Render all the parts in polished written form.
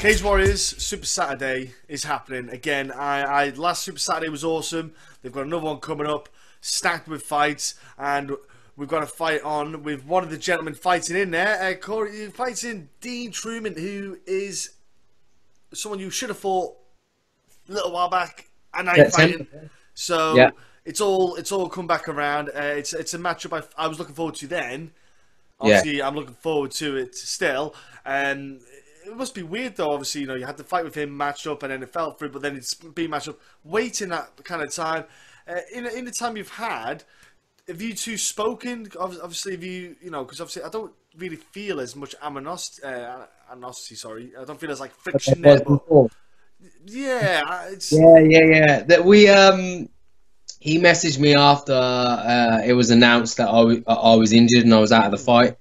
Cage Warriors Super Saturday is happening again. Last Super Saturday was awesome. They've got another one coming up, stacked with fights, and we've got a fight on with one of the gentlemen fighting in there. Corey fighting Dean Trueman, who is someone you should have fought a little while back, and now you're fighting. So yeah. It's all come back around. It's a matchup I was looking forward to then. Obviously, yeah. I'm looking forward to it still. It must be weird though. Obviously, you had to fight with him, matched up, and then it fell through. But then it's been matched up. Waiting that kind of time. In the time you've had, have you two spoken? Obviously, have you because obviously I don't really feel as much animosity. Sorry, I don't feel as like friction there. But yeah, That we he messaged me after it was announced that I was injured and I was out of the fight.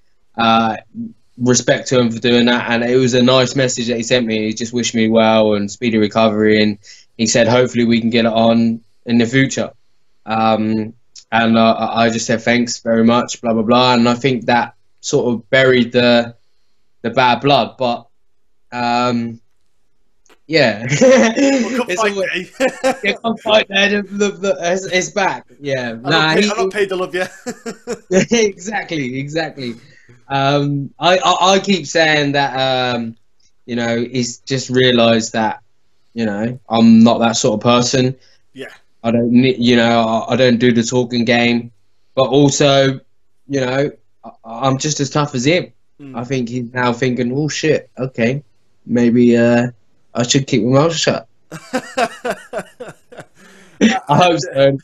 Respect to him for doing that, and it was a nice message that he sent me. He just wished me well and speedy recovery, and he said hopefully we can get it on in the future. And I just said thanks very much, blah blah blah, and I think that sort of buried the bad blood. But yeah, come fight there. It's back. Yeah, I'm not paid to love you. Exactly. I keep saying that he's just realised that I'm not that sort of person. Yeah, I don't I don't do the talking game, but also I'm just as tough as him. I think he's now thinking, oh shit, okay, maybe I should keep my mouth shut. I hope so.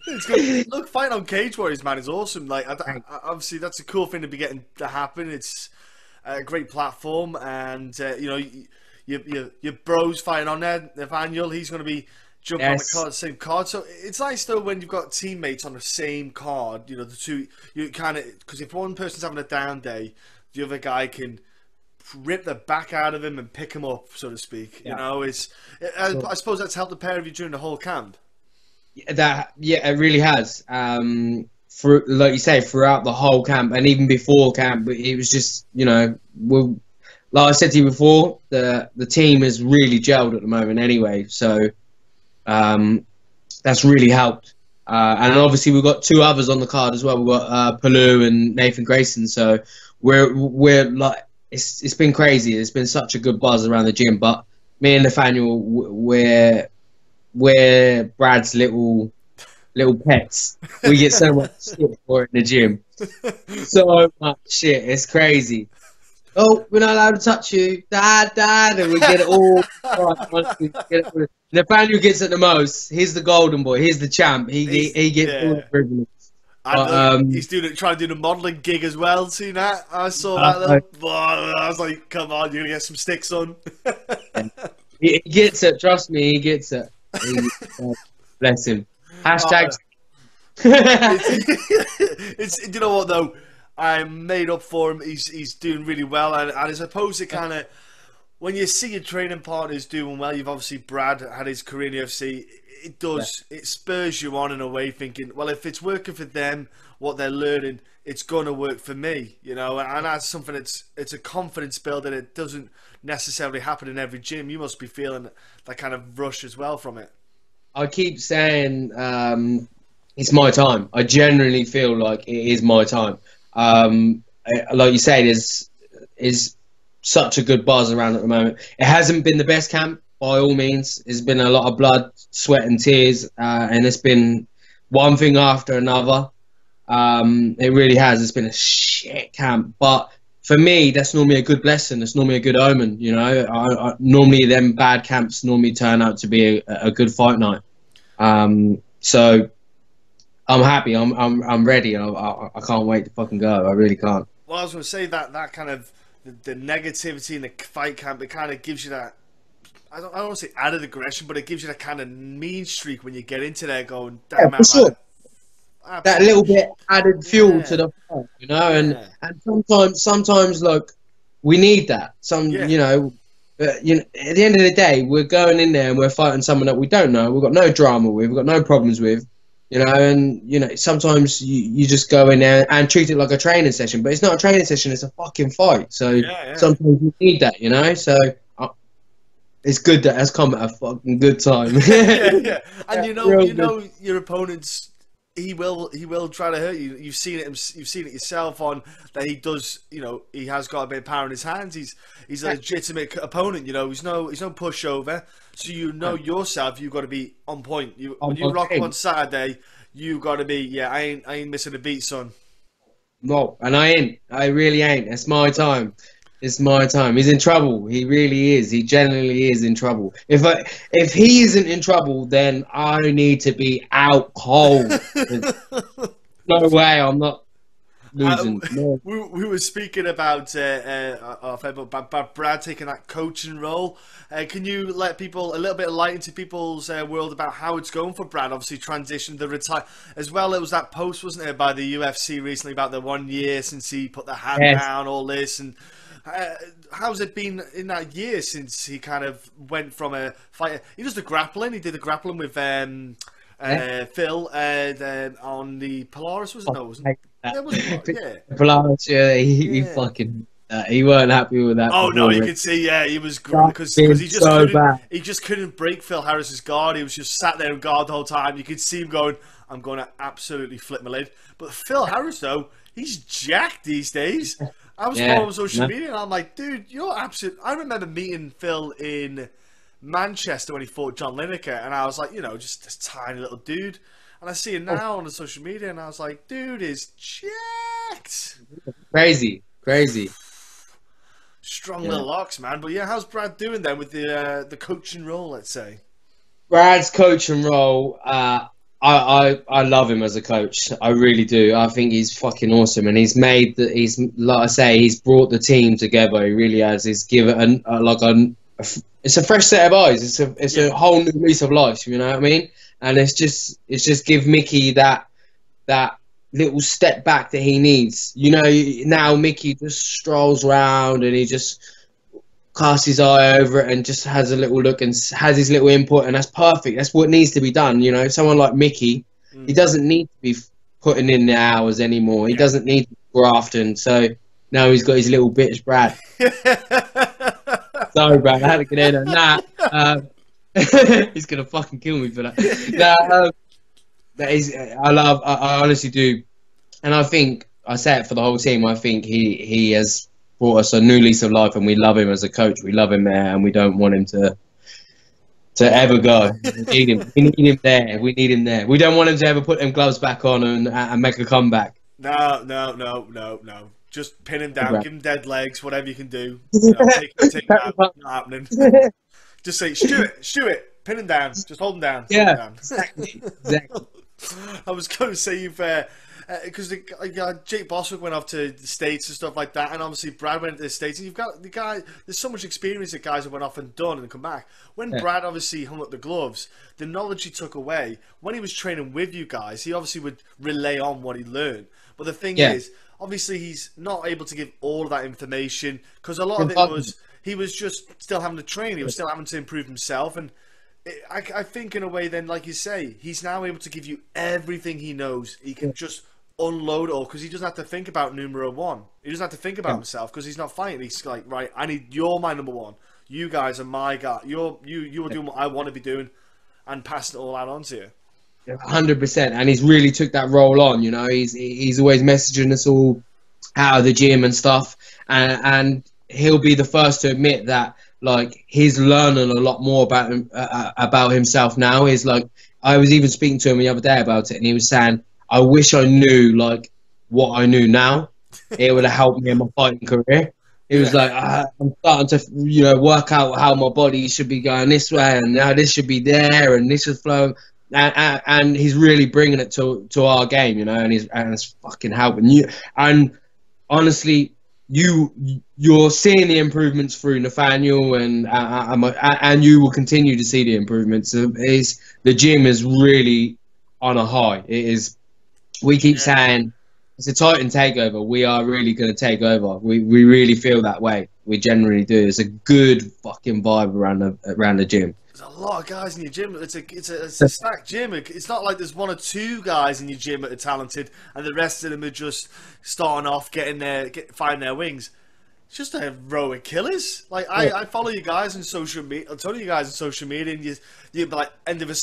It's good. Look, fighting on Cage Warriors, man, is awesome. Like, obviously, that's a cool thing to be getting to happen. It's a great platform, and your bros fighting on there. Nathaniel, he's going to be jumping on the same card. So it's nice though when you've got teammates on the same card. The two you kind of, because if one person's having a down day, the other guy can rip the back out of him and pick him up, so to speak. I suppose that's helped the pair of you during the whole camp. It really has. Like you say, throughout the whole camp and even before camp, it was just like I said to you before, the team is really gelled at the moment anyway. So that's really helped. And obviously we've got two others on the card as well. We've got Palu and Nathan Grayson. So we're like. It's been crazy. It's been such a good buzz around the gym. But me and Nathaniel, we're Brad's little pets. We get so much shit for it in the gym. So much shit. It's crazy. Oh, we're not allowed to touch you, Dad, and we get it all. Nathaniel gets it the most. He's the golden boy. He's the champ. He gets all the privilege. He's trying to do the modelling gig as well. See that? I saw that. I was like, "Come on, you're gonna get some sticks on." He gets it. Trust me, he gets it. Bless him. Hashtag. It's you know what though, I'm made up for him. He's doing really well, and as opposed to kind of when you see your training partners doing well, you've obviously Brad had his career in the UFC. It does. Yeah. It spurs you on in a way, thinking, well, if it's working for them, what they're learning, it's going to work for me, and that's something. It's a confidence builder. It doesn't necessarily happen in every gym. You must be feeling that kind of rush as well from it. I keep saying it's my time. I genuinely feel like it is my time. Like you say, is such a good buzz around at the moment. It hasn't been the best camp. By all means, there's been a lot of blood, sweat and tears, and it's been one thing after another. It really has. It's been a shit camp. But for me, that's normally a good blessing. It's normally a good omen, normally them bad camps normally turn out to be a good fight night. So I'm happy. I'm ready. I can't wait to fucking go. I really can't. Well, I was going to say that kind of the negativity in the fight camp, it kind of gives you that, I don't want to say added aggression, but it gives you that kind of mean streak when you get into there going, damn, for sure. That little bit added fuel to the fight, and sometimes like we need that. At the end of the day, we're going in there and we're fighting someone that we don't know. We've got no drama with, we've got no problems with. you know, and you know sometimes you just go in there and treat it like a training session, but it's not a training session; it's a fucking fight. So sometimes you need that, you know. So it's good that has come at a fucking good time. Yeah. And you know your opponent's. He will try to hurt you. You've seen it yourself on that he does. You know, he has got a bit of power in his hands. He's a legitimate opponent. You know, he's no pushover. So you know yourself. You've got to be on point. When you rock on Saturday, you got to be. Yeah, I ain't missing a beat, son. No, and I ain't. I really ain't. It's my time. It's my time. He's in trouble. He really is. He genuinely is in trouble. If he isn't in trouble, then I need to be out cold. No way. I'm not losing. No. We were speaking about Brad taking that coaching role. Can you let people a little bit of light into people's world about how it's going for Brad? Obviously, transition the retire as well. It was that post, wasn't it, by the UFC recently about the 1 year since he put the hand down, all this and. How's it been in that year since he kind of went from a fighter? He does the grappling. He did the grappling with Phil on the Polaris, wasn't it? Wasn't it? Yeah. Polaris, yeah. He fucking he weren't happy with that. Oh no, you could see, yeah, he was because he just couldn't break Phil Harris's guard. He was just sat there and guard the whole time. You could see him going, "I'm going to absolutely flip my lid." But Phil Harris, though, he's jacked these days. I was following social media and I'm like, dude, you're absolute. I remember meeting Phil in Manchester when he fought John Lineker, and I was like, you know, just this tiny little dude. And I see him now on the social media, and I was like, dude is jacked. Crazy. Strong little ox, man. But yeah, how's Brad doing then with the coaching role? Let's say. Brad's coaching role. I love him as a coach. I really do. I think he's fucking awesome, and he's made that. He's like I say, he's brought the team together. He really has. He's given it's a fresh set of eyes. It's a whole new lease of life. You know what I mean? And it's just give Mickey that little step back that he needs. You know, now Mickey just strolls around and he just casts his eye over it and just has a little look and has his little input, and that's perfect. That's what needs to be done. You know, someone like Mickey, he doesn't need to be putting in the hours anymore. He doesn't need to graft, and so now he's got his little bitch Brad. Sorry, Brad, I had to get in on that. He's gonna fucking kill me for that. I honestly do, and I think I say it for the whole team. I think he has brought us a new lease of life, and we love him as a coach. We love him there, and we don't want him to ever go. We need him. We need him there. We need him there. We don't want him to ever put them gloves back on and make a comeback. No. Just pin him down, give him dead legs, whatever you can do. Take him out. Not happening. Just say, shoot it, pin him down, just hold him down. Yeah, him down. exactly. I was going to say you've because Jake Boswick went off to the States and stuff like that, and obviously Brad went to the States, and you've got the guy. There's so much experience that guys have went off and done and come back. When Brad obviously hung up the gloves, the knowledge he took away when he was training with you guys, he obviously would relay on what he learned. But the thing is, obviously he's not able to give all of that information because a lot of it was he was just still having to train. He was still having to improve himself, and I think in a way, then, like you say, he's now able to give you everything he knows. He can just unload it all because he doesn't have to think about numero one. He doesn't have to think about himself because he's not fighting. He's like, right, you're my number one. You guys are my guy. You are doing what I want to be doing, and passing it all out onto you. 100%, and he's really took that role on. You know, he's always messaging us all out of the gym and stuff, and he'll be the first to admit that. Like, he's learning a lot more about himself now. He's like, I was even speaking to him the other day about it, and he was saying, I wish I knew like what I knew now. It would have helped me in my fighting career. He was like, I'm starting to, work out how my body should be going this way, and now this should be there, and this should flow. And he's really bringing it to our game, and it's fucking helping you. And honestly, you're seeing the improvements through Nathaniel, and you will continue to see the improvements. The gym is really on a high. It is. We keep saying it's a Titan takeover. We are really going to take over. We really feel that way. We generally do. It's a good fucking vibe around the gym. There's a lot of guys in your gym. It's a stacked gym. It's not like there's one or two guys in your gym that are talented and the rest of them are just starting off, finding their wings. It's just a row of killers. Like I follow you guys on social media. I told you guys on social media, and you be like end of a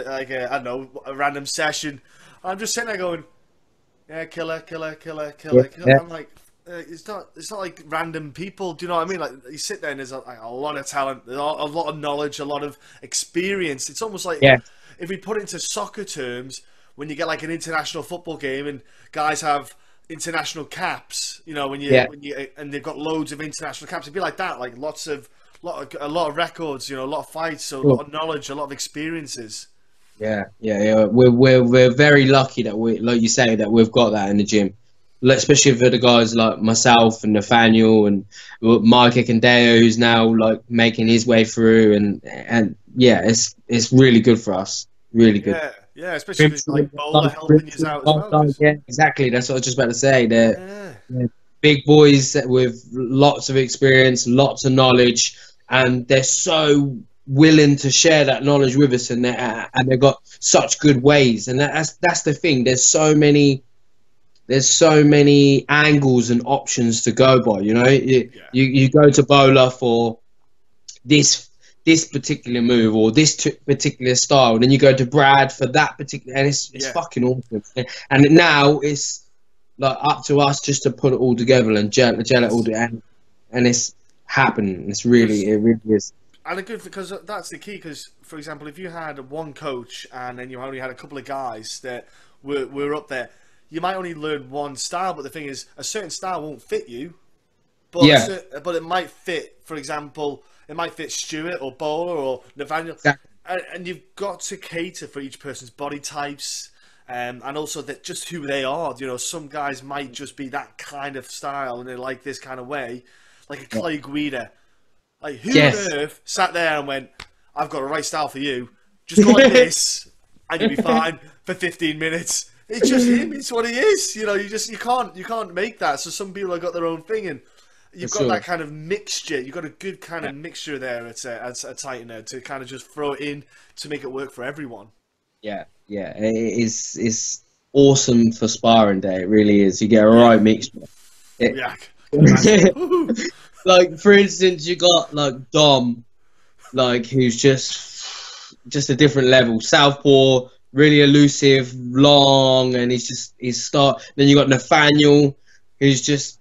like I don't know, a random session. I'm just sitting there going, yeah, killer. Yeah. I'm like, it's not like random people. Do you know what I mean? Like you sit there and there's a lot of talent, there's a lot of knowledge, a lot of experience. It's almost like if we put it into soccer terms, when you get like an international football game and guys have international caps, you know, when you and they've got loads of international caps, it'd be like that, like a lot of records, you know, a lot of fights, so a lot of knowledge, a lot of experiences. Yeah. We're very lucky that like you say, that we've got that in the gym, especially for the guys like myself and Nathaniel and Mike Ekandeo, who's now like making his way through, and yeah, it's really good for us, really good. Yeah, especially with like Bowler helping you out as well. Yeah, exactly. That's what I was just about to say. They're big boys with lots of experience, lots of knowledge, and they're so willing to share that knowledge with us, and they've got such good ways. And that's the thing. There's so many angles and options to go by. You know, you go to Bowler for this particular move or this particular style, and then you go to Brad for that particular, and it's fucking awesome. And now it's like up to us just to put it all together and gel it all together, and it's happening. It really is. And it's good because that's the key. Because for example, if you had one coach and then you only had a couple of guys that were up there, you might only learn one style. But the thing is, a certain style won't fit you, but it might fit. For example, it might fit Stuart or Bowler or Nathaniel, and you've got to cater for each person's body types, and also that just who they are. You know, some guys might just be that kind of style and they like this kind of way, like a Clay Guida. Like who on earth sat there and went, "I've got a right style for you. Just go like this, and you'll be fine for 15 minutes." It's just him. It's what he is. You know, you can't make that. So some people have got their own thing, and you've got that kind of mixture. You've got a good kind of mixture there at a tightener to kind of just throw it in to make it work for everyone. Yeah. It's awesome for sparring day. It really is. You get a right mixture. Like for instance, you got like Dom, like who's just a different level. Southpaw, really elusive, long, and he's start. Then you got Nathaniel, who's just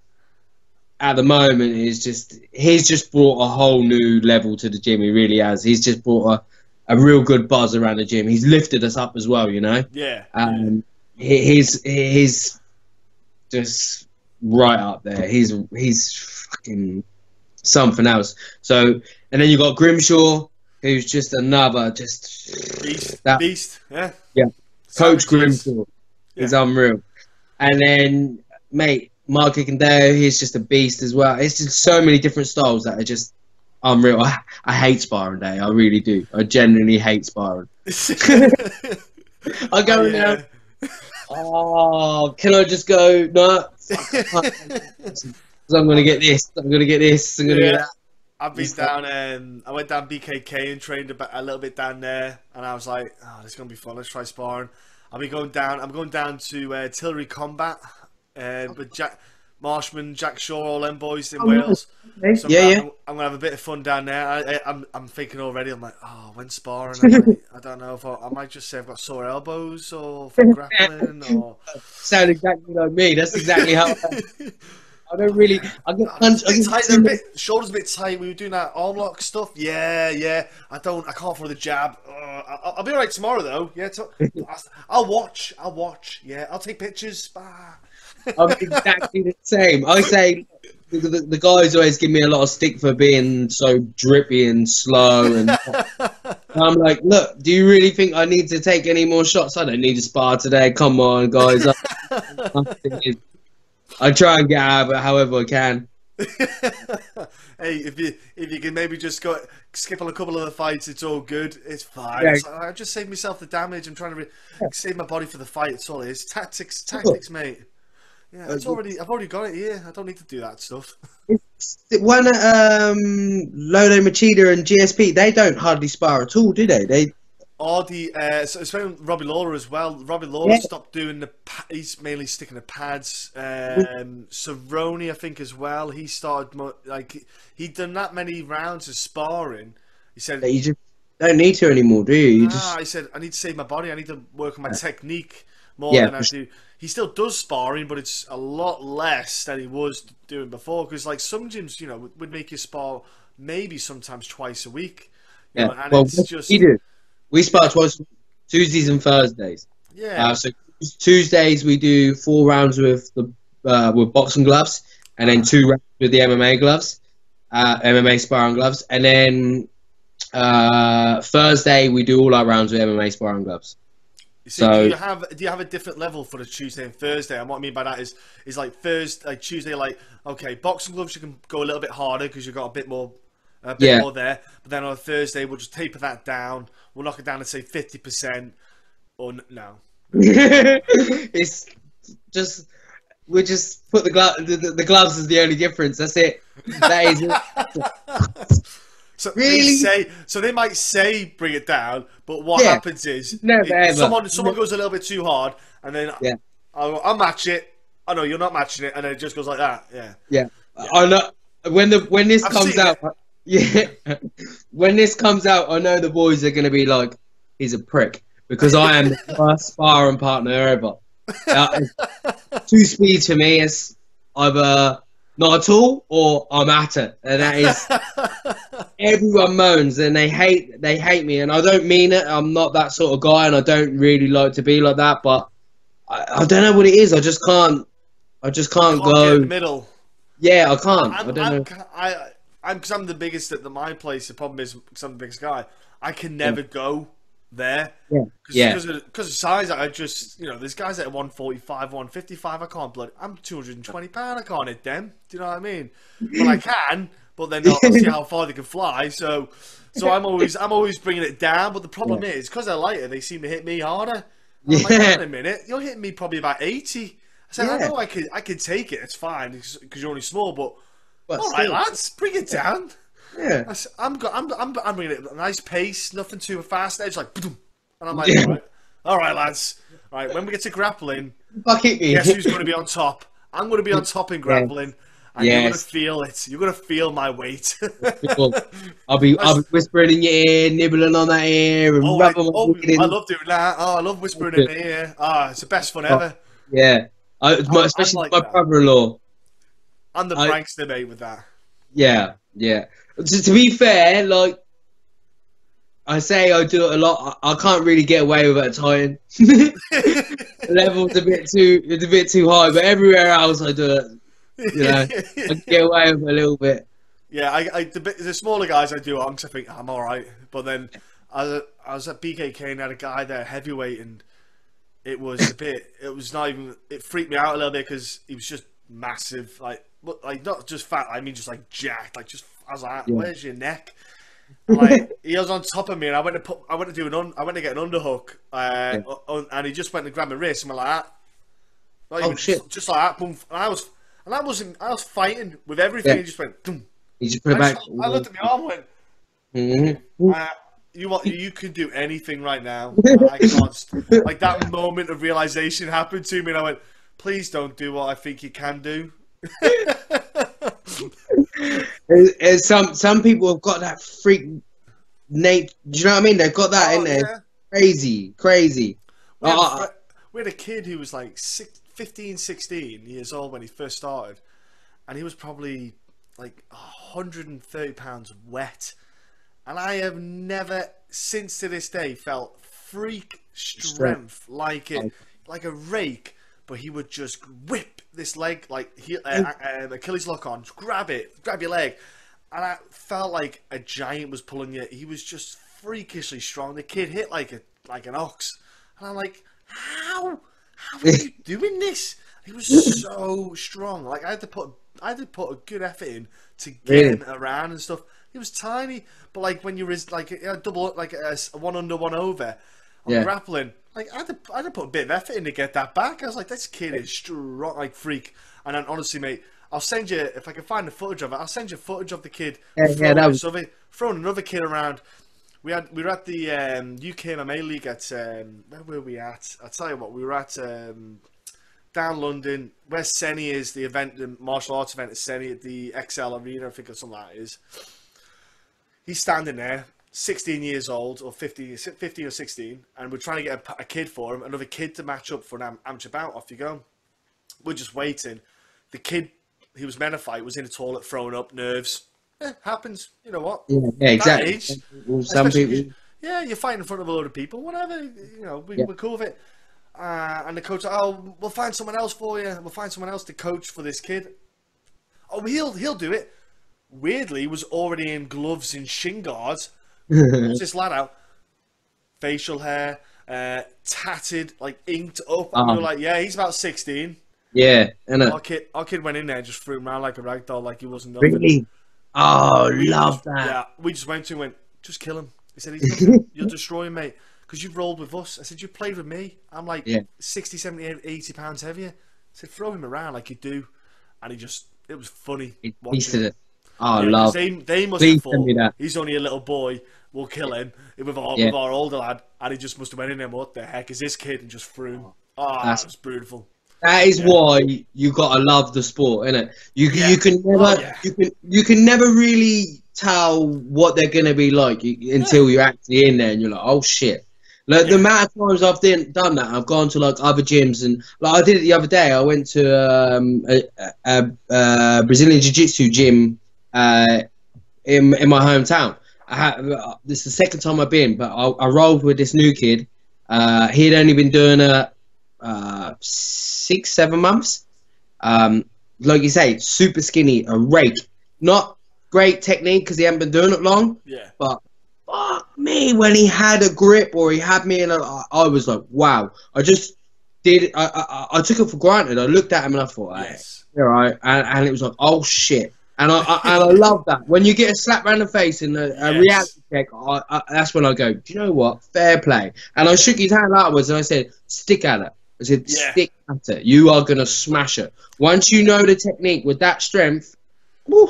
at the moment he's just brought a whole new level to the gym. He really has. He's just brought a real good buzz around the gym. He's lifted us up as well, you know. He's just right up there. He's fucking something else. So, and then you got Grimshaw, who's just another beast. Yeah. Coach Grimshaw is unreal. And then, mate, Mark Ekandeo, he's just a beast as well. It's just so many different styles that are just unreal. I hate sparring day. I really do. I genuinely hate sparring. I go in there. Oh, can I just go? No. I'm gonna get this. I'm gonna get this. I'm gonna get that. I've been down. I went down BKK and trained a little bit down there, and I was like, "Oh, this is gonna be fun. Let's try sparring." I'm going down to Tillery Combat, with Jack Marshman, Jack Shaw, all them boys in Wales. Okay. So I'm gonna have a bit of fun down there. I'm thinking already. I'm like, oh, when sparring, I don't know if I might just say I've got sore elbows or from grappling or. Sound exactly like me. That's exactly how. I don't really. I get punched. Shoulders a bit tight. We were doing that arm lock stuff. Yeah. I can't throw the jab. I'll be alright tomorrow though. Yeah. I'll watch. Yeah. I'll take pictures. I'm exactly the same. I say the guys always give me a lot of stick for being so drippy and slow, and I'm like, look, do you really think I need to take any more shots? I don't need to spar today. Come on, guys. I try and get out of it however I can. Hey, if you can maybe just skip on a couple of the fights, it's all good. It's fine. Yeah. I just saved myself the damage. I'm trying to save my body for the fight. It's all it is. Tactics, mate. Yeah, it's already. I've already got it here. I don't need to do that stuff. When Lolo Machida and GSP, they don't hardly spar at all, do they? Or so it's when Robbie Lawler as well. Robbie Lawler Yeah. stopped doing he's mainly sticking to pads. Cerrone, I think, as well. He started he'd done that many rounds of sparring. He said, You just don't need to anymore, do you? he said, I need to save my body. I need to work on my technique more Yeah, than I do. He still does sparring, but it's a lot less than he was doing before. Because like some gyms, would make you spar maybe sometimes twice a week. You know, and well, it's just we spar twice, Tuesdays and Thursdays. yeah. So Tuesdays we do 4 rounds with boxing gloves, and then 2 rounds with the MMA gloves, MMA sparring gloves, and then Thursday we do all our rounds with MMA sparring gloves. You see, do you have a different level for the Tuesday and Thursday? And what I mean by that is like Thursday, like Tuesday, like okay, boxing gloves you can go a little bit harder because you've got a bit more more there. But then on Thursday we'll just taper that down. We'll knock it down to say 50%. Or no, It's just we just put the gloves as the only difference. That's it. That is it. So Really? they might say bring it down, but what happens is someone goes a little bit too hard, and then I'll match it. I know you're not matching it, and then it just goes like that. Yeah. I know when this comes out. When this comes out, I know the boys are going to be like, he's a prick, because I am the worst sparring partner ever. 2-speed for me is either not at all or I'm at it, and that is everyone moans and they hate me, and I don't mean it. I'm not that sort of guy, and I don't really like to be like that, but I don't know what it is. I just can't go get in the middle. Yeah, I can't. I don't know. Because I'm the biggest at my place. The problem is because I'm the biggest guy. I can never go there. Because of size. I just there's guys that are 145, 155. I can't I'm 220 pound. I can't hit them. Do you know what I mean? But I can. But then I'll see how far they can fly. So I'm always bringing it down. But the problem is because they're lighter, they seem to hit me harder. I'm like, wait a minute, you're hitting me probably about 80. I said, I know I could take it. It's fine because you're only small, but all right, lads, bring it down. Yeah, I'm bringing it at a nice pace, nothing too fast. It's like, boom, and I'm like, all right, lads. All right, when we get to grappling, guess who's going to be on top? I'm going to be on top in grappling, and you're going to feel it. You're going to feel my weight. I'll be whispering in your ear, nibbling on that ear, and I love doing that. Oh, I love whispering in the ear. It's the best fun ever. Yeah, especially like my brother-in-law. I'm the prankster, mate, with that. Yeah. To be fair, like I say, I do it a lot. I can't really get away with it at times. The level's a bit too high, but everywhere else I do it. I get away with it a little bit. Yeah, the smaller guys I do it on because I think I'm all right. But then I was at BKK and had a guy there heavyweight, and it was it freaked me out a little bit because he was just massive, like not just fat, I mean just like jacked, like just I was like, where's your neck? Like he was on top of me, and I went to get an underhook, and he just went to grab my wrist, and I'm like that. Shit! Just like that, boom. And I was fighting with everything. He just went, boom. You just put it back. I looked at my arm and went, you can do anything right now. I can't. Like that moment of realization happened to me, and I went, please don't do what I think you can do. Some people have got that freak nature. Do you know what I mean? They've got that in there. Yeah. Crazy. We had a kid who was like 15, 16 years old when he first started, and he was probably like 130 pounds wet, and I have never since to this day felt freak strength like a rake. But he would just whip this leg, like Achilles lock on, grab your leg, and I felt like a giant was pulling you. He was just freakishly strong. The kid hit like an ox, and I'm like, how are you doing this? He was so strong. Like I had to put a good effort in to get him around and stuff. He was tiny, but like when you was like a double, like a one under, one over. on grappling. Like, I had to put a bit of effort in to get that back. I was like, this kid is strong, like freak. And then honestly, mate, I'll send you, if I can find the footage of it, I'll send you footage of the kid throwing another kid around. We were at the UK MMA League at where were we at? I'll tell you what, we were at down London, where Senny is, the event, the martial arts event is Senny at the XL Arena, I think, or something like that is. He's standing there, 16 years old, or 15 or 16, and we're trying to get a kid for him, another kid to match up for an amateur bout. Off you go. We're just waiting. The kid he was meant to fight was in the toilet throwing up, nerves. Happens. You know what? Yeah, exactly. Some people. Yeah, you're fighting in front of a load of people. Whatever. You know, we're cool with it. And the coach, oh, we'll find someone else for you. We'll find someone else to coach for this kid. Oh, he'll do it. Weirdly, he was already in gloves and shin guards. What's this lad out? Facial hair, tatted, like inked up. And we were like, yeah, he's about 16. Yeah, and our kid went in there and just threw him around like a rag doll, like he wasn't nothing. Really? Oh, love that. Yeah, we just went to him and went, just kill him. He said, you'll destroy him, mate, because you've rolled with us. I said, you played with me. I'm like 60, 70, 80 pounds heavier. I said, throw him around like you do. And it was funny. He tasted it. Oh, yeah, love. They must have thought, he's only a little boy, we'll kill him with our older lad. And he just must have went in there, what the heck is this kid? And just threw him. Oh, that was beautiful. That is why you gotta love the sport, innit? You can never really tell what they're gonna be like until you're actually in there and you're like, oh shit. Like the amount of times I've done that, I've gone to like other gyms and like I did it the other day. I went to a Brazilian Jiu-Jitsu gym in my hometown. This is the second time I've been, but I rolled with this new kid. He had only been doing it 6-7 months. Like you say, super skinny, a rake. Not great technique because he hadn't been doing it long. Yeah. But fuck me, when he had a grip or he had me in I was like, wow. I just did it. I took it for granted. I looked at him and I thought, hey, all right. And it was like, oh shit. And I love that. When you get a slap around the face and a reality check, that's when I go, do you know what? Fair play. And I shook his hand afterwards and I said, stick at it. I said, stick at it. You are going to smash it. Once you know the technique with that strength, woo,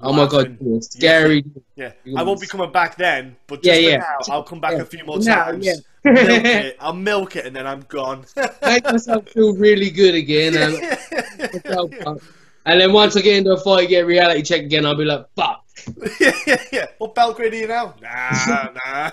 oh my God, it's scary. Yeah. I won't be coming back then, but just for now, I'll come back a few more times. Milk it. I'll milk it and then I'm gone. Make myself feel really good again. And then once I get into a fight, get a reality check again, I'll be like, fuck. Yeah. What belt grade are you now? Nah.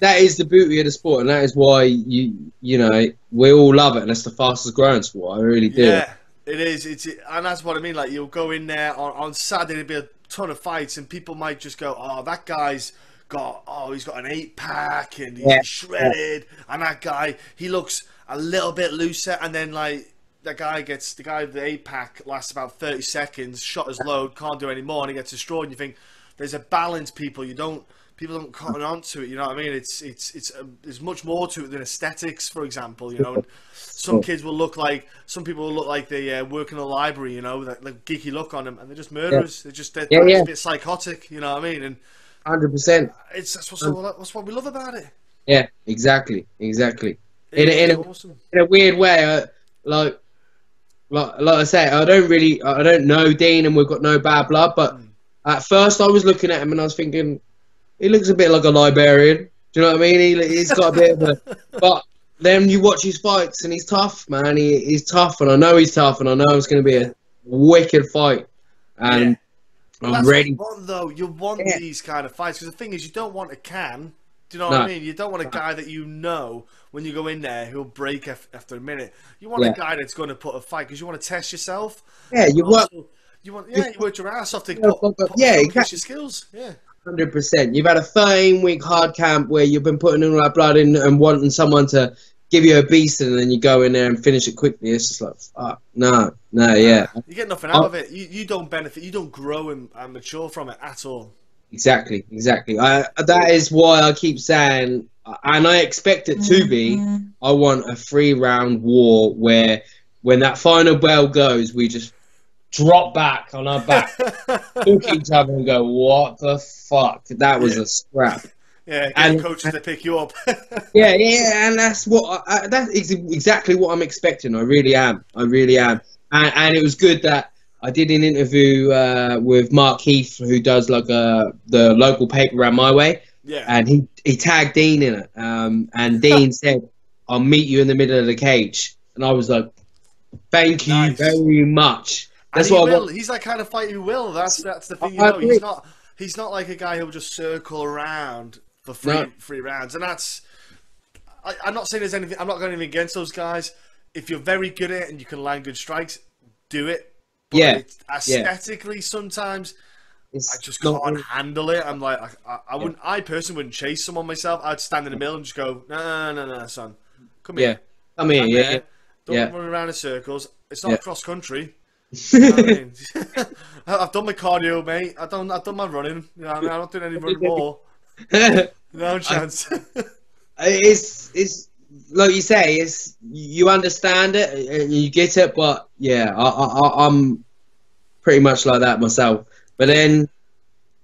That is the beauty of the sport, and that is why you know we all love it, and it's the fastest growing sport. I really do. Yeah, it is. And that's what I mean. Like you'll go in there on Saturday, there'll be a ton of fights, and people might just go, "Oh, that guy's he's got an 8-pack and he's shredded," and that guy he looks a little bit looser, and then like the guy with the 8-pack lasts about 30 seconds, shot his load, can't do any more, and he gets destroyed. And you think there's a balance, people don't cotton on to it, you know what I mean? There's much more to it than aesthetics, for example, you know. And some people will look like they work in a library, you know, that like geeky look on them, and they're just murderers. They're a bit psychotic, you know what I mean? And 100%. That's what we love about it. Yeah, exactly. In a weird way, like I say, I don't know Dean, and we've got no bad blood, but at first I was looking at him and I was thinking, he looks a bit like a librarian. Do you know what I mean? He's got a bit of a... But then you watch his fights and he's tough, man. He's tough, and I know he's tough, and I know it's going to be a wicked fight. And I'm ready. You want these kind of fights, because the thing is, you don't want a can. Do you know what I mean? You don't want a guy that you know when you go in there who'll break after a minute. You want a guy that's going to put a fight because you want to test yourself. Yeah, you worked your ass off to push your skills. Yeah. 100%. You've had a 13-week hard camp where you've been putting in all that blood in and wanting someone to give you a beast, and then you go in there and finish it quickly. It's just like, fuck, no, yeah. You get nothing out of it. You don't benefit. You don't grow and mature from it at all. Exactly. That is why I keep saying, and I expect it to be, I want a 3-round war where when that final bell goes, we just drop back on our back, look at each other and go, "What the fuck?" That was a scrap. Yeah, get And coaches to pick you up. yeah, and that's what that is exactly what I'm expecting. I really am. And it was good that I did an interview with Mark Heath, who does like the local paper around my way. Yeah. And he tagged Dean in it. And Dean said, "I'll meet you in the middle of the cage." And I was like, "Thank you very much." That's and what I want. He's that kind of fighter who will. That's the thing. He's not like a guy who'll just circle around for three rounds. And that's. I'm not saying there's anything. I'm not going anything against those guys. If you're very good at it and you can land good strikes, do it. But aesthetically, sometimes I just can't handle it. I'm like, I wouldn't. I personally wouldn't chase someone myself. I'd stand in the middle and just go, no, son, come here. Come here. Don't run around in circles. It's not cross country. You know what I mean? I've done my cardio, mate. I've done my running. You know, I'm not doing any running more. No chance. It's like you say. It's you understand it and you get it, but yeah, I'm pretty much like that myself. But then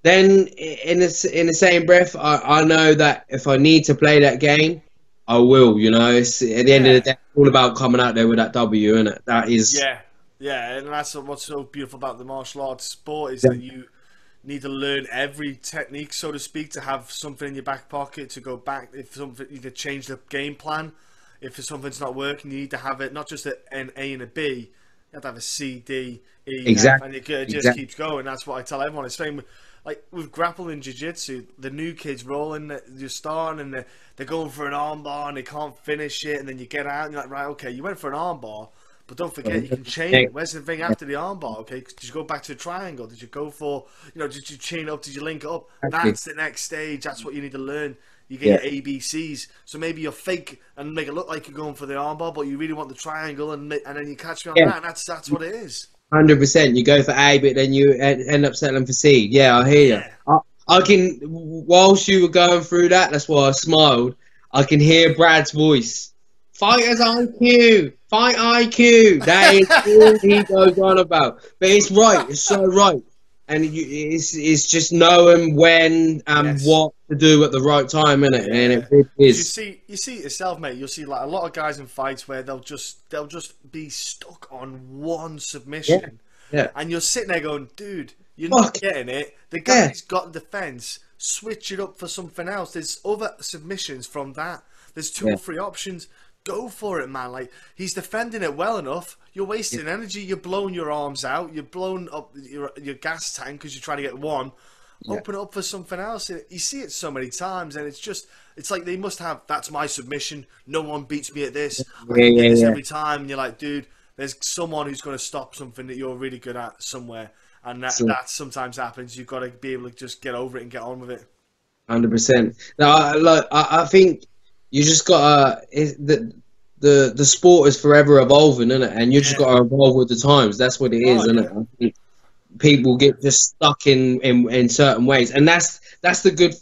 in the same breath, I know that if I need to play that game, I will. You know, it's at the end of the day, it's all about coming out there with that W, isn't it? That is. Yeah, and that's what's so beautiful about the martial arts sport is that you need to learn every technique, so to speak, to have something in your back pocket to go back if something you could change the game plan. If something's not working, you need to have it not just an A and a B. You have to have a C, D, E, F, and it just keeps going. That's what I tell everyone. It's same with grappling jiu-jitsu. The new kids rolling, you're starting and they're going for an armbar and they can't finish it, and then you get out and you're like, right, okay, you went for an armbar. But don't forget, you can chain it. Where's the thing after the armbar? Okay, did you go back to a triangle? Did you go for, did you chain up? Did you link up? That's the next stage. That's what you need to learn. You get your ABCs. So maybe you're fake and make it look like you're going for the armbar, but you really want the triangle, and then you catch me on that. And that's what it is. 100%. You go for A, but then you end up settling for C. Yeah, I hear you. I can, whilst you were going through that, that's why I smiled. I can hear Brad's voice. Fighter's IQ. Fight IQ. That is all he goes on about. But it's right. It's so right. And it's just knowing when and what to do at the right time, innit? Yeah. And it is. You see it yourself, mate. You'll see like a lot of guys in fights where they'll just be stuck on one submission. Yeah. And you're sitting there going, dude, you're not getting it. The guy's got the defense. Switch it up for something else. There's other submissions from that. There's 2 or 3 options. Go for it, man. Like, he's defending it well enough. You're wasting energy. You're blowing your arms out. You're blowing up your gas tank because you're trying to get one. Open it up for something else. You see it so many times, and it's like they must have, that's my submission. No one beats me at this. I can get this every time. And you're like, dude, there's someone who's going to stop something that you're really good at somewhere. And that sometimes happens. You've got to be able to just get over it and get on with it. 100%. Now, I think you just got the sport is forever evolving, isn't it? And you just got to evolve with the times. That's what it is, isn't it? I think people get just stuck in certain ways, and that's the good.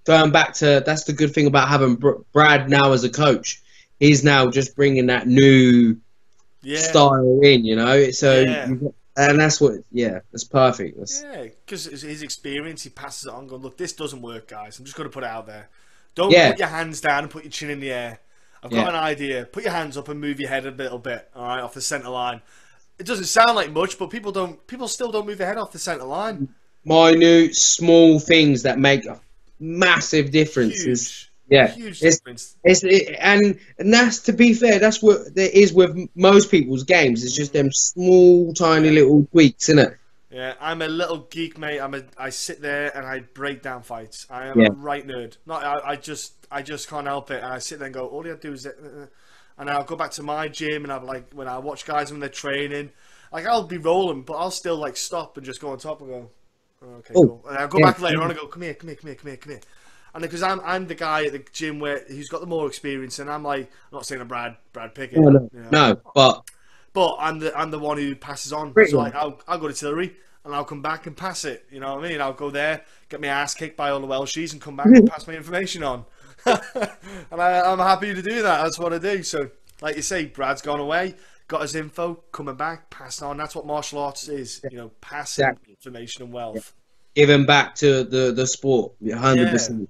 Going back to that's the good thing about having Brad now as a coach. He's now just bringing that new style in, So and that's what, that's perfect. Because his experience, he passes it on. Going, look, this doesn't work, guys. I'm just going to put it out there. Don't put your hands down and put your chin in the air. I've got an idea. Put your hands up and move your head a little bit, all right, off the centre line. It doesn't sound like much, but people still don't move their head off the centre line. Minute, small things that make a massive difference. Huge difference. And that's, to be fair, that's what there is with most people's games. It's just them small, tiny little tweaks, isn't it? Yeah, I'm a little geek, mate. I sit there and I break down fights. I am a right nerd. I just can't help it. And I sit there and go, all you have to do is, and I'll go back to my gym and I'm like, when I watch guys when they're training, like I'll be rolling, but I'll still like stop and just go on top and go, okay, cool. And I'll go back later on and go, come here. And because I'm the guy at the gym who's got the more experience, and I'm like, I'm not saying I'm Brad Pickett. But I'm the one who passes on. So like, I'll go to Tillery and I'll come back and pass it. You know what I mean? I'll go there, get my ass kicked by all the Welshies, and come back and pass my information on. And I'm happy to do that. That's what I do. So, like you say, Brad's gone away. got his info, coming back, passing on. That's what martial arts is, passing information and wealth. Giving back to the sport, 100%.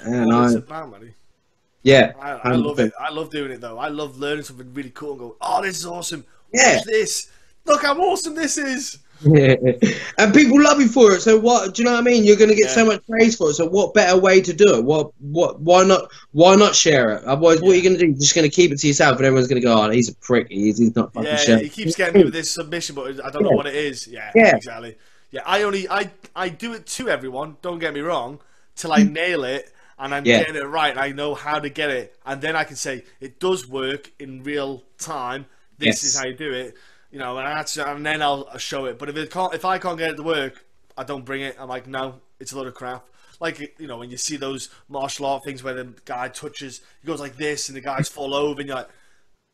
And All it's about, man. Yeah, I love it. I love doing it though. I love learning something really cool and go, oh, this is awesome. Yeah. Watch this. Look how awesome this is. Yeah. And people love you for it. So what? Do you know what I mean? You're going to get so much praise for it. So what better way to do it? Why not? Why not share it? Otherwise, what are you going to do? You're just going to keep it to yourself, and everyone's going to go, "Oh, he's a prick. He's not fucking sure." He keeps getting me with this submission, but I don't know what it is. Yeah, exactly. Yeah, I do it to everyone. Don't get me wrong, till I nail it. And I'm getting it right, and I know how to get it, and then I can say it does work in real time. This is how you do it, and then I'll show it. But if I can't get it to work, I don't bring it. I'm like, no, it's a load of crap. Like when you see those martial art things where the guy touches, he goes like this, and the guys fall over, and you're like,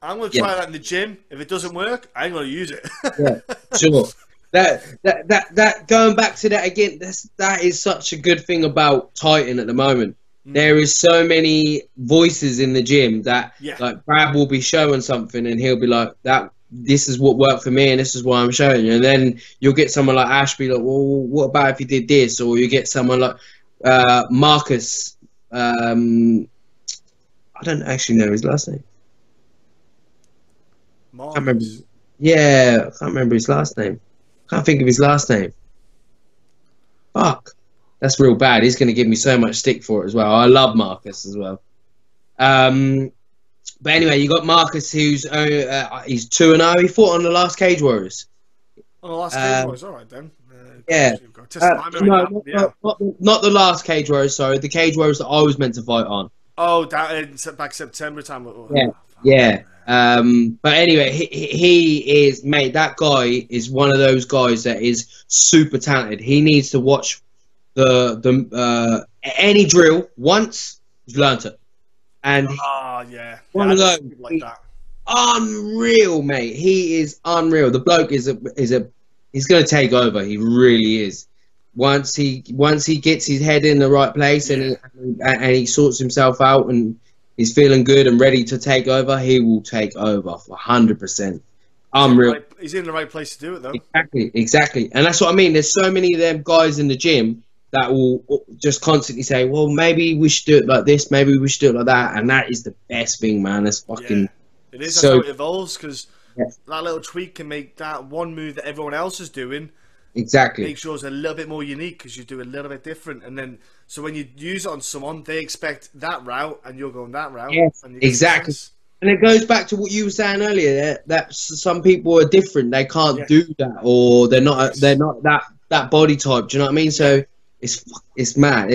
I'm gonna try that in the gym. If it doesn't work, I ain't gonna use it. Yeah, sure. That going back to that again. That is such a good thing about Titan at the moment. There is so many voices in the gym that like Brad will be showing something and he'll be like, this is what worked for me and this is what I'm showing you. And then you'll get someone like Ash be like, well, what about if you did this? Or you get someone like Marcus. I don't actually know his last name. Marcus. Can't remember. Yeah, I can't remember his last name. Can't think of his last name. Fuck. That's real bad. He's going to give me so much stick for it as well. I love Marcus as well. But anyway, you got Marcus, who's he's 2-0. He fought on the last Cage Warriors. On the last Cage Warriors, all right then. Not the last Cage Warriors. Sorry, the Cage Warriors that I was meant to fight on. Oh, back September time. But anyway, he is, mate. That guy is one of those guys that is super talented. He needs to watch any drill once, he's learnt it, and one of those like that. Unreal, mate. He is unreal. The bloke is he's going to take over. He really is. Once he gets his head in the right place and he sorts himself out and he's feeling good and ready to take over, he will take over 100%. Unreal. He's in the right place to do it, though. Exactly. And that's what I mean. There's so many of them guys in the gym that will just constantly say, well, maybe we should do it like this, maybe we should do it like that, and that is the best thing, man. That's fucking... Yeah. It is, that's how it evolves, because that little tweak can make that one move that everyone else is doing make yours a little bit more unique, because you do a little bit different, and then, so when you use it on someone, they expect that route, and you're going that route. Yes, exactly. And it goes back to what you were saying earlier, that some people are different, they can't do that, or they're not that body type, do you know what I mean? So... It's mad.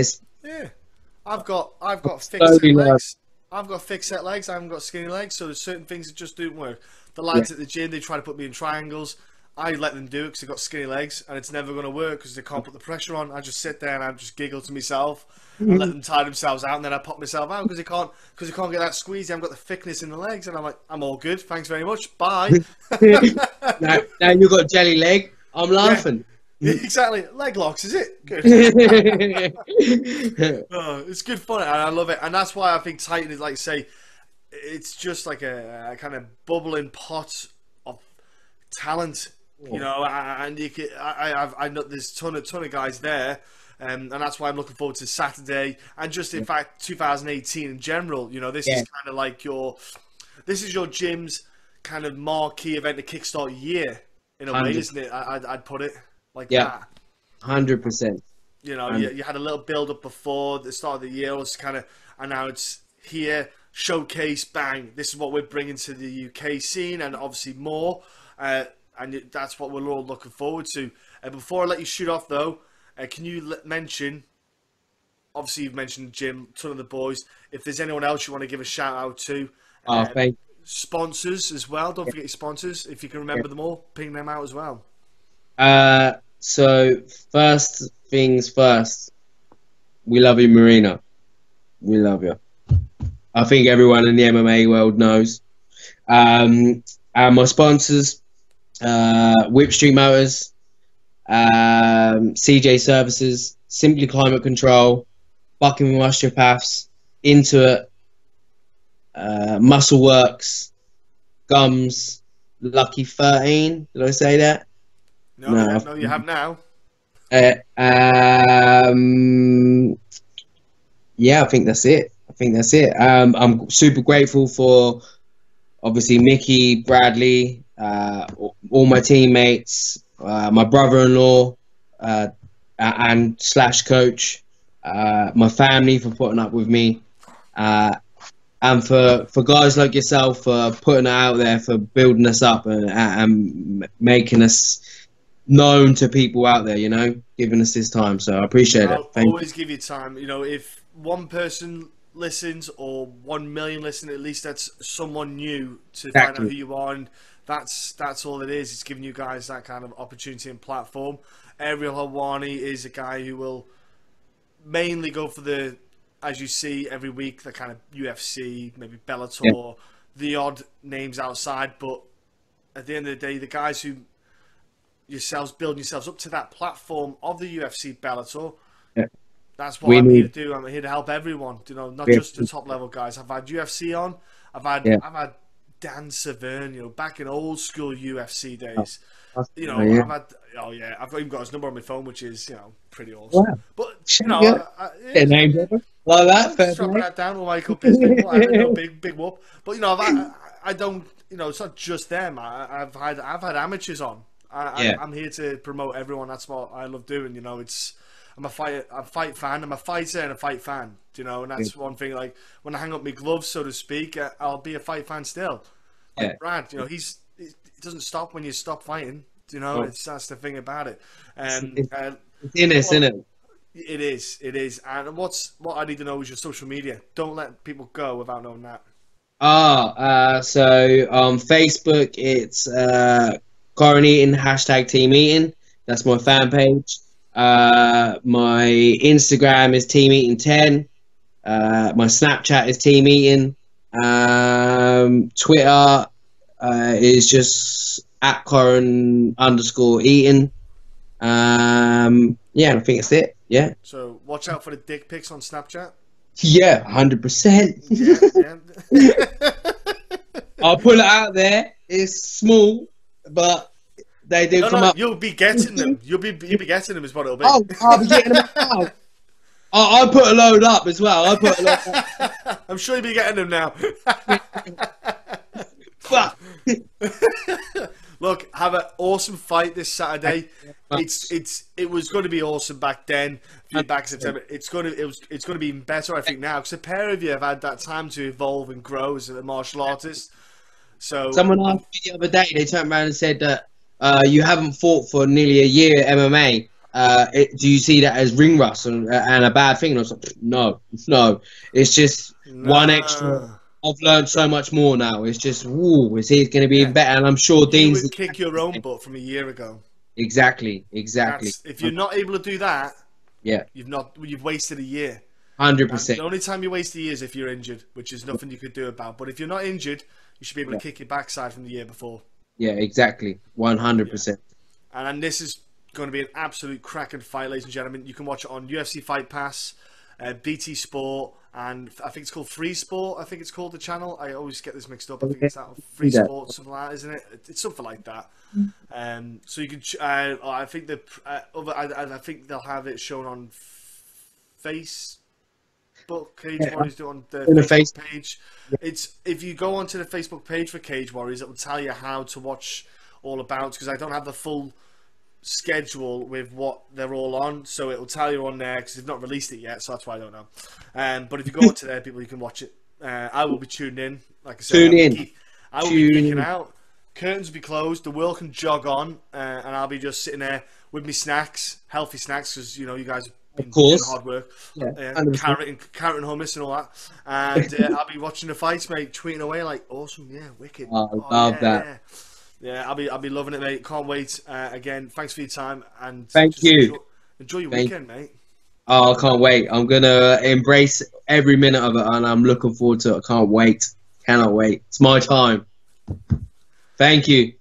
I've got thick set legs. I've got thick set legs. I haven't got skinny legs. So there's certain things that just don't work. The lads at the gym, they try to put me in triangles. I let them do it because they've got skinny legs, and it's never going to work because they can't put the pressure on. I just sit there and I just giggle to myself. I let them tie themselves out, and then I pop myself out because they can't get that squeeze. I haven't got the thickness in the legs, and I'm like, I'm all good. Thanks very much. Bye. now you've got jelly leg. I'm laughing. Exactly, leg locks, is it? Good. It's good fun, and I love it, and that's why I think Titan is, like, say, it's just like a kind of bubbling pot of talent, and you can, I know there's a ton of guys there, and that's why I'm looking forward to Saturday, and just in fact 2018 in general. This is kind of like this is your gym's kind of marquee event to kickstart your year in a way, isn't it? I'd put it. Like that. 100%. You had a little build up before the start of the year, and now it's here, showcase, bang. This is what we're bringing to the UK scene, and obviously more. And that's what we're all looking forward to. Before I let you shoot off, though, can you mention? Obviously, you've mentioned Jim, ton of the boys. If there's anyone else you want to give a shout out to, thank you. Sponsors as well. Don't forget your sponsors. If you can remember them all, ping them out as well. So first things first, we love you, Marina. We love you. I think everyone in the MMA world knows. And my sponsors, Whip Street Motors, CJ Services, Simply Climate Control, Buckingham Osteopaths, Into It, Muscle Works, Gums, lucky 13. Did I say that? No, you have now. Uh, yeah, I think that's it. I'm super grateful for obviously Mickey, Bradley, all my teammates, my brother-in-law, and slash coach, my family for putting up with me, and for guys like yourself for putting it out there, for building us up and making us known to people out there, giving us this time. So I appreciate it. I'll always give you time. If one person listens or 1 million listen, at least that's someone new to find out who you are, and that's all it is. It's giving you guys that kind of opportunity and platform. Ariel Helwani is a guy who will mainly go for the, as you see every week, the kind of UFC, maybe Bellator, the odd names outside, but at the end of the day, the guys who building yourselves up to that platform of the UFC, Bellator. That's what I'm here to do. I'm here to help everyone. Not just the top level guys. I've had UFC on. I've had Dan Severn. Back in old school UFC days. I've even got his number on my phone, which is pretty awesome. Wow. But name like that. Strapping that down with Michael Bisping. I don't know, big whoop. But I don't. It's not just them. I've had amateurs on. I'm here to promote everyone. That's what I love doing. I'm a fight fan. I'm a fighter and a fight fan. And that's one thing. Like when I hang up my gloves, so to speak, I'll be a fight fan still. Like Brad, it doesn't stop when you stop fighting. That's the thing about it. It's in us, isn't it? It is. And what I need to know is your social media. Don't let people go without knowing that. So on Facebook, it's Corrin Eaton, #Team Eaton. That's my fan page. My Instagram is Team Eaton 10. My Snapchat is Team Eaton. Twitter is just @Corrin_Eaton. I think it's it. Yeah. So watch out for the dick pics on Snapchat. Yeah, 100%. I'll put it out there. It's small, but they do come up. You'll be getting them. You'll be getting them is what it'll be. Oh, I'll be getting them now. I'll put a load up as well. I'm sure you'll be getting them now. Look, have an awesome fight this Saturday. It was going to be awesome back then. Back in September, it's going to be even better, I think, now, because a pair of you have had that time to evolve and grow as a martial artist. So someone asked me the other day. They turned around and said that you haven't fought for nearly a year MMA. Do you see that as ring rust and a bad thing? And I was like, no. It's just one extra. I've learned so much more now. It's just, it's going to be even better. And I'm sure Dean's... You would kick your own butt from a year ago. Exactly. If you're not able to do that, yeah, you've wasted a year. 100%. The only time you waste a year is if you're injured, which is nothing you could do about. But if you're not injured, you should be able to kick your backside from the year before. Yeah, exactly. 100%. Yeah. And this is going to be an absolute cracking fight, ladies and gentlemen. You can watch it on UFC Fight Pass, BT Sport, and I think it's called Free Sport. I think it's called the channel. I always get this mixed up. I think it's that Free Sport, something like that, isn't it? It's something like that. So you can. I think I think they'll have it shown on Facebook. Cage Warriors do on the Facebook page. It's if you go onto the Facebook page for Cage Warriors, it will tell you how to watch all about, because I don't have the full schedule with what they're all on, so it will tell you on there because they've not released it yet, so that's why I don't know. But if you go onto there, people, you can watch it. I will be tuned in, like I said. I will be geeking out. Curtains will be closed. The world can jog on, and I'll be just sitting there with me snacks, healthy snacks, because you guys have been doing hard work. Carrot and hummus and all that. And I'll be watching the fights, mate, tweeting away like, awesome, wicked. I love that. Yeah, I'll be loving it, mate. Can't wait. Again, thanks for your time, and thank you. Enjoy your weekend, mate. Oh, I can't wait. I'm gonna embrace every minute of it, and I'm looking forward to it. I can't wait. Cannot wait. It's my time. Thank you.